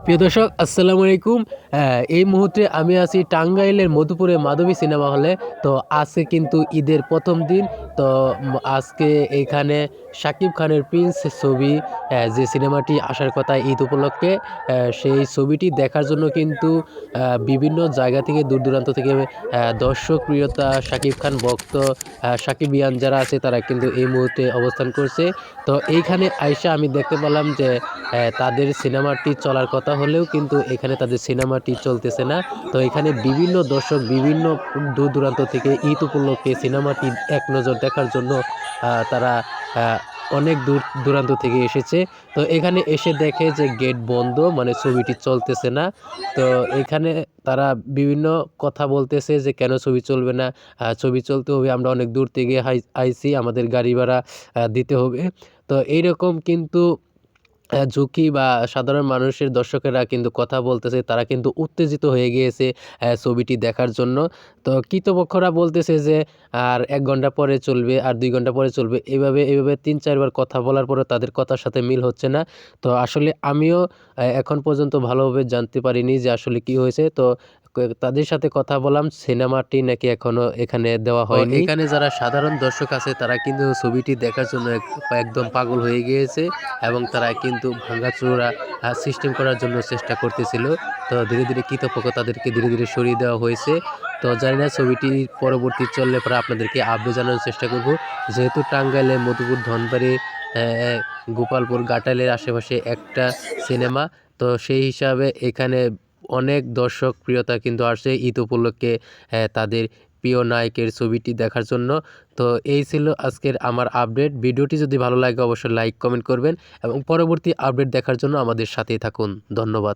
প্রিয় দর্শক আসসালামু আলাইকুম। এই মুহূর্তে আমি আছি টাঙ্গাইলের মধুপুরে মাধবী সিনেমা হলে। তো আজকে কিন্তু ঈদের ১ম দিন। তো আজকে এইখানে শাকিব খানের 'প্রিন্স' ছবি যে সিনেমাটি আসার কথা ঈদ উপলক্ষে সেই ছবিটি দেখার জন্য কিন্তু বিভিন্ন জায়গা থেকে দূর-দূরান্ত থেকে দর্শক প্রিয়তা শাকিব খান ভক্ত সাকিবিয়ান যারা আছে তারা কিন্তু এই মুহূর্তে অবস্থান করছে। তো এইখানে আইসা আমি দেখতে পেলাম যে তাদের সিনেমাটি চলার কথা হলেও কিন্তু এখানে তাদের সিনেমাটি চলতেছে না। তো এখানে বিভিন্ন দর্শক বিভিন্ন দূর-দূরান্ত থেকে ঈদ উপলক্ষে সিনেমাটি এক নজর দেখার জন্য তারা আ অনেক দূরান্ত থেকে এসেছে। তো এখানে এসে দেখে যে গেট বন্ধ, মানে ছবিটি চলতেছে না। তো এখানে তারা বিভিন্ন কথা বলতেছে যে, "কেন ছবি চলবে না? ছবি চলতে হবে। আমরা অনেক দূর থেকে আইছি। আমাদের গাড়ি ভাড়া দিতে হবে।" তো এইরকম কিন্তু ঝুঁকি বা সাধারণ মানুষের দর্শকেরা কিন্তু কথা বলতেছে। তারা কিন্তু উত্তেজিত হয়ে গিয়েছে ছবিটি দেখার জন্য। তো কৃতপক্ষরা বলতেছে যে, "আর ১ ঘন্টা পরে চলবে, আর ২ ঘন্টা পরে চলবে।" এভাবে ৩-৪ বার কথা বলার পরেও তাদের কথার সাথে মিল হচ্ছে না। তো আসলে আমিও এখন পর্যন্ত ভালোভাবে জানতে পারিনি যে আসলে কি হয়েছে। তো তাদের সাথে কথা বললাম, সিনেমাটি নাকি এখনো এখানে দেওয়া হয়নি। এখানে যারা সাধারণ দর্শক আছে তারা কিন্তু ছবিটি দেখার জন্য একদম পাগল হয়ে গিয়েছে। এবং তারা কিন্তু ভাঙাচোরা সিস্টেম করার জন্য চেষ্টা করতেছিল। তো ধীরে কৃতপক্ষ তাদেরকে ধীরে সরিয়ে দেওয়া হয়েছে। তো জানি না ছবিটি পরবর্তী চললে পরে আপনাদেরকে আপডেট জানানোর চেষ্টা করব। যেহেতু টাঙ্গাইলে মধুপুর, ধনবাড়ি, অ্যা গোপালপুর, ঘাটাইলের আশেপাশে একটা সিনেমা। তো সেই হিসাবে এখানে অনেক দর্শক প্রিয়তা কিন্তু আসছে ঈদ উপলক্ষে তাদের প্রিয় নায়কের ছবিটি দেখার জন্য। তো এই ছিল আজকের আমার আপডেট। ভিডিওটি যদি ভালো লাগে অবশ্যই লাইক, কমেন্ট করবেন এবং পরবর্তী আপডেট দেখার জন্য আমাদের সাথেই থাকুন। ধন্যবাদ।